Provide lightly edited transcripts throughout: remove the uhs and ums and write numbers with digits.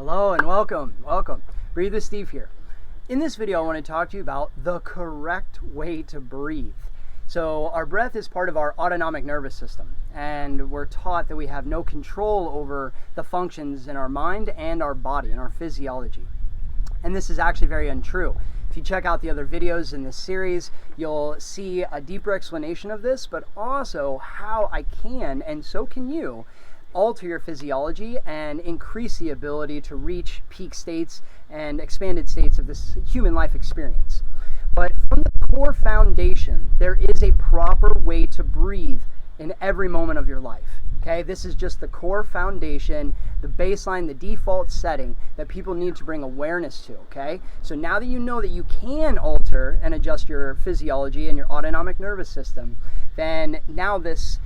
Hello and welcome. Breathe with Steve here. In this video, I want to talk to you about the correct way to breathe. So our breath is part of our autonomic nervous system, and we're taught that we have no control over the functions in our mind and our body and our physiology. And this is actually very untrue. If you check out the other videos in this series, you'll see a deeper explanation of this, but also how I can, and so can you, alter your physiology and increase the ability to reach peak states and expanded states of this human life experience. But from the core foundation, there is a proper way to breathe in every moment of your life. Okay, this is just the core foundation, the baseline, the default setting that people need to bring awareness to. Okay, so now that you know that you can alter and adjust your physiology and your autonomic nervous system, then now this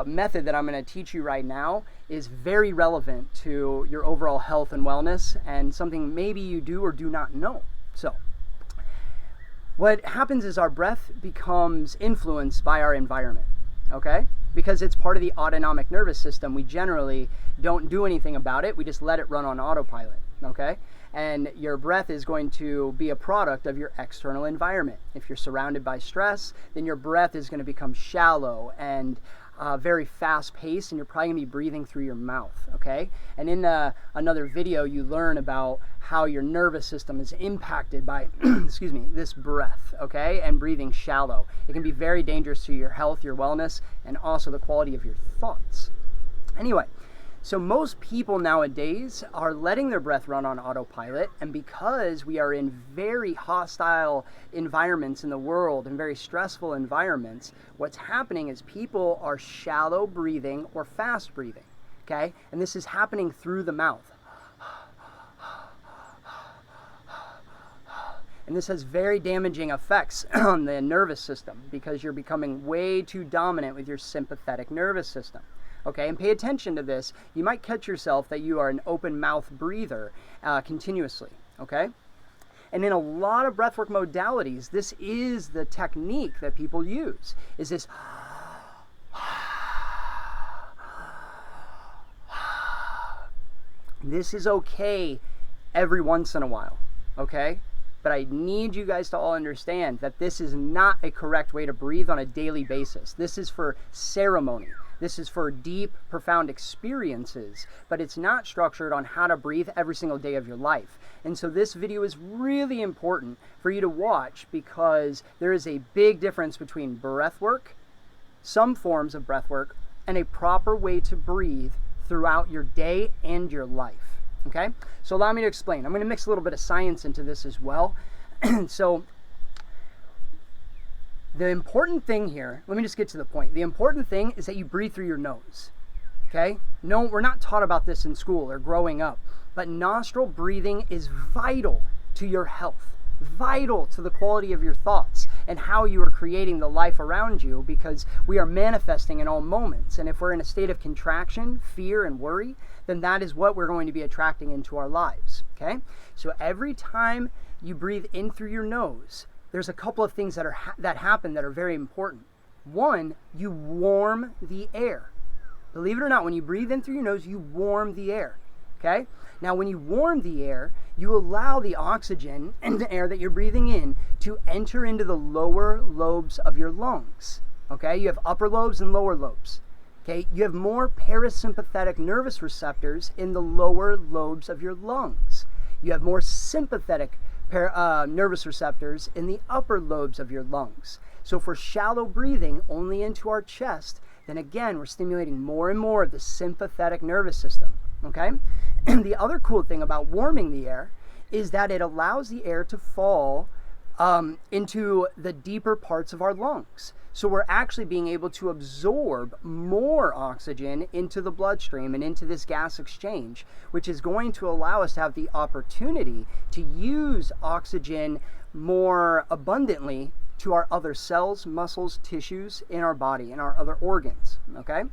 method that I'm going to teach you right now is very relevant to your overall health and wellness, and something maybe you do or do not know. So what happens is our breath becomes influenced by our environment, okay? Because it's part of the autonomic nervous system, we generally don't do anything about it. We just let it run on autopilot, okay? And your breath is going to be a product of your external environment. If you're surrounded by stress, then your breath is going to become shallow and very fast paced, and you're probably gonna be breathing through your mouth, okay? And in another video, you learn about how your nervous system is impacted by, excuse me, this breath, okay? And breathing shallow. It can be very dangerous to your health, your wellness, and also the quality of your thoughts. Anyway, so most people nowadays are letting their breath run on autopilot, and because we are in very hostile environments in the world and very stressful environments, what's happening is people are shallow breathing or fast breathing, okay? And this is happening through the mouth. And this has very damaging effects on the nervous system because you're becoming way too dominant with your sympathetic nervous system. Okay, and pay attention to this. You might catch yourself that you are an open mouth breather continuously, okay? And in a lot of breathwork modalities, this is the technique that people use, is this This is okay every once in a while, okay? But I need you guys to all understand that this is not a correct way to breathe on a daily basis. This is for ceremony. This is for deep, profound experiences, but it's not structured on how to breathe every single day of your life. And so this video is really important for you to watch because there is a big difference between breath work, some forms of breath work, and a proper way to breathe throughout your day and your life. Okay? So allow me to explain. I'm going to mix a little bit of science into this as well. So the important thing here, let me just get to the point. The important thing is that you breathe through your nose, okay? No, we're not taught about this in school or growing up, but nostril breathing is vital to your health, vital to the quality of your thoughts and how you are creating the life around you, because we are manifesting in all moments. And if we're in a state of contraction, fear, and worry, then that is what we're going to be attracting into our lives, okay? So every time you breathe in through your nose, there's a couple of things that happen that are very important. One, you warm the air. Believe it or not, when you breathe in through your nose, you warm the air, okay? Now, when you warm the air, you allow the oxygen and the air that you're breathing in to enter into the lower lobes of your lungs, okay? You have upper lobes and lower lobes, okay? You have more parasympathetic nervous receptors in the lower lobes of your lungs. You have more sympathetic nervous receptors in the upper lobes of your lungs. So if we're shallow breathing only into our chest, then again, we're stimulating more and more of the sympathetic nervous system, okay? And the other cool thing about warming the air is that it allows the air to fall into the deeper parts of our lungs. So we're actually being able to absorb more oxygen into the bloodstream and into this gas exchange, which is going to allow us to have the opportunity to use oxygen more abundantly to our other cells, muscles, tissues in our body and our other organs, okay?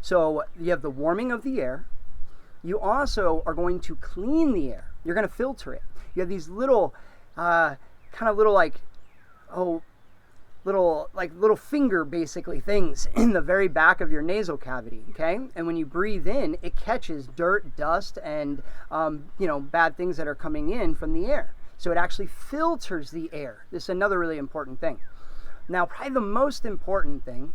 So you have the warming of the air. You also are going to clean the air. You're going to filter it. You have these little, little little finger basically things in the very back of your nasal cavity, okay? And when you breathe in, it catches dirt, dust, and bad things that are coming in from the air. So it actually filters the air. This is another really important thing. Now, probably the most important thing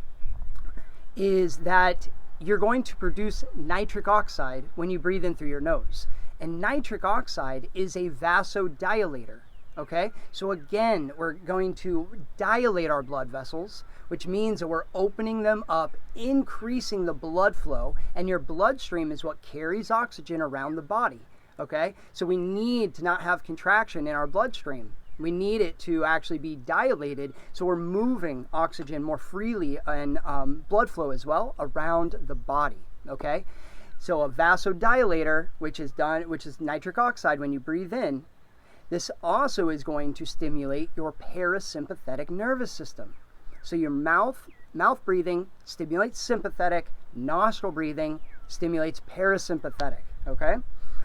is that you're going to produce nitric oxide when you breathe in through your nose. And nitric oxide is a vasodilator, okay? So again, we're going to dilate our blood vessels, which means that we're opening them up, increasing the blood flow, and your bloodstream is what carries oxygen around the body, okay? So we need to not have contraction in our bloodstream. We need it to actually be dilated, so we're moving oxygen more freely and blood flow as well around the body, okay? So a vasodilator, which is nitric oxide when you breathe in, this also is going to stimulate your parasympathetic nervous system. So your mouth breathing stimulates sympathetic, nostril breathing stimulates parasympathetic, okay?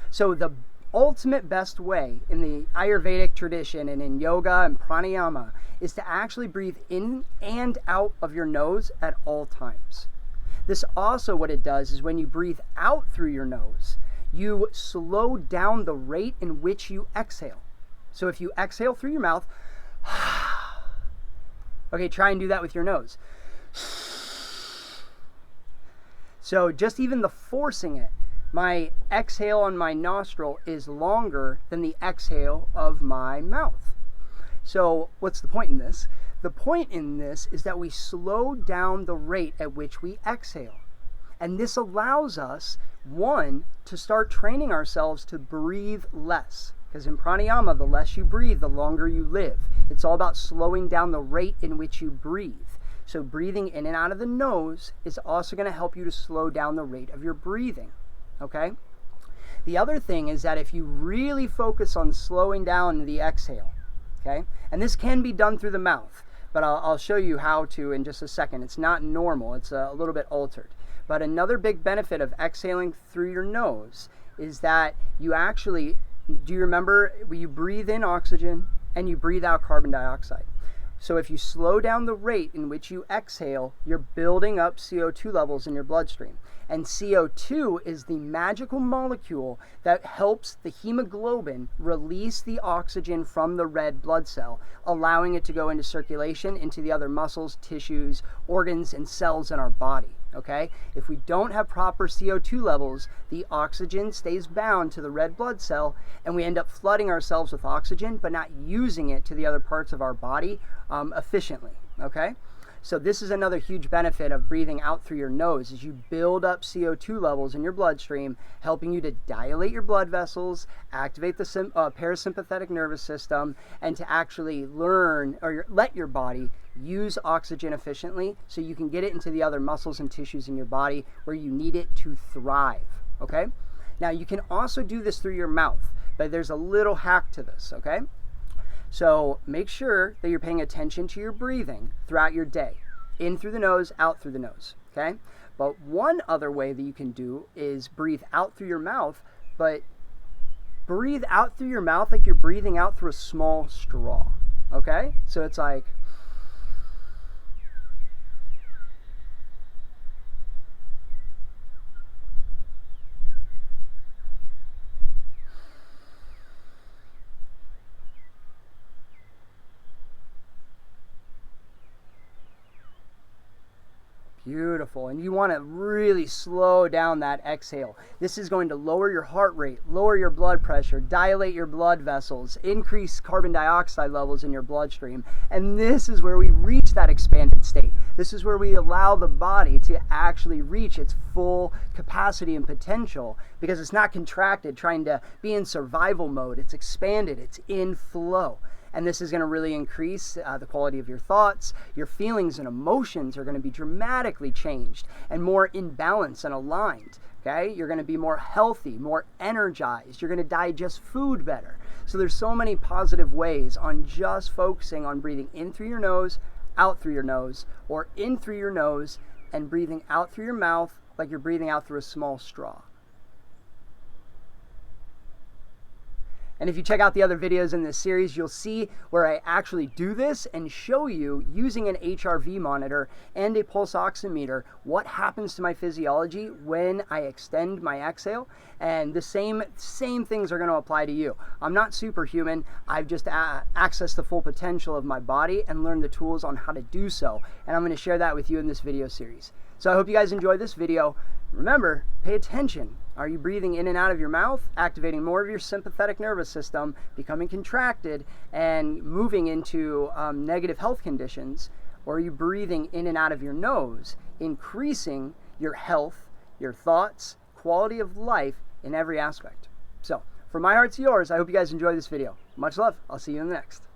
So the ultimate best way in the Ayurvedic tradition and in yoga and pranayama is to actually breathe in and out of your nose at all times. This also, what it does is when you breathe out through your nose, you slow down the rate in which you exhale. So if you exhale through your mouth, okay, try and do that with your nose. So just even the forcing it, my exhale on my nostril is longer than the exhale of my mouth. So what's the point in this? The point in this is that we slow down the rate at which we exhale. And this allows us, one, to start training ourselves to breathe less. Because in pranayama, the less you breathe, the longer you live. It's all about slowing down the rate in which you breathe. So breathing in and out of the nose is also going to help you to slow down the rate of your breathing. Okay? The other thing is that if you really focus on slowing down the exhale, okay? And this can be done through the mouth, but I'll show you how to in just a second. It's not normal, it's a little bit altered. But another big benefit of exhaling through your nose is that you actually, do you remember, you breathe in oxygen and you breathe out carbon dioxide. So if you slow down the rate in which you exhale, you're building up CO2 levels in your bloodstream. And CO2 is the magical molecule that helps the hemoglobin release the oxygen from the red blood cell, allowing it to go into circulation into the other muscles, tissues, organs, and cells in our body. Okay? If we don't have proper CO2 levels, the oxygen stays bound to the red blood cell, and we end up flooding ourselves with oxygen, but not using it to the other parts of our body efficiently. Okay? So this is another huge benefit of breathing out through your nose, is you build up CO2 levels in your bloodstream, helping you to dilate your blood vessels, activate the parasympathetic nervous system, and to actually learn or let your body use oxygen efficiently so you can get it into the other muscles and tissues in your body where you need it to thrive, okay? Now you can also do this through your mouth, but there's a little hack to this, okay? So make sure that you're paying attention to your breathing throughout your day. In through the nose, out through the nose, okay? But one other way that you can do is breathe out through your mouth, but breathe out through your mouth like you're breathing out through a small straw, okay? So it's like, beautiful. And you want to really slow down that exhale. This is going to lower your heart rate, lower your blood pressure, dilate your blood vessels, increase carbon dioxide levels in your bloodstream. And this is where we reach that expanded state. This is where we allow the body to actually reach its full capacity and potential, because it's not contracted trying to be in survival mode. It's expanded. It's in flow. And this is going to really increase the quality of your thoughts. Your feelings and emotions are going to be dramatically changed and more in balance and aligned. Okay? You're going to be more healthy, more energized. You're going to digest food better. So there's so many positive ways on just focusing on breathing in through your nose, out through your nose, or in through your nose and breathing out through your mouth like you're breathing out through a small straw. And if you check out the other videos in this series, you'll see where I actually do this and show you using an HRV monitor and a pulse oximeter what happens to my physiology when I extend my exhale. And the same things are going to apply to you. I'm not superhuman. I've just accessed the full potential of my body and learned the tools on how to do so. And I'm going to share that with you in this video series. So I hope you guys enjoyed this video. Remember, pay attention. Are you breathing in and out of your mouth, activating more of your sympathetic nervous system, becoming contracted, and moving into negative health conditions? Or are you breathing in and out of your nose, increasing your health, your thoughts, quality of life in every aspect? So, from my heart to yours, I hope you guys enjoy this video. Much love. I'll see you in the next.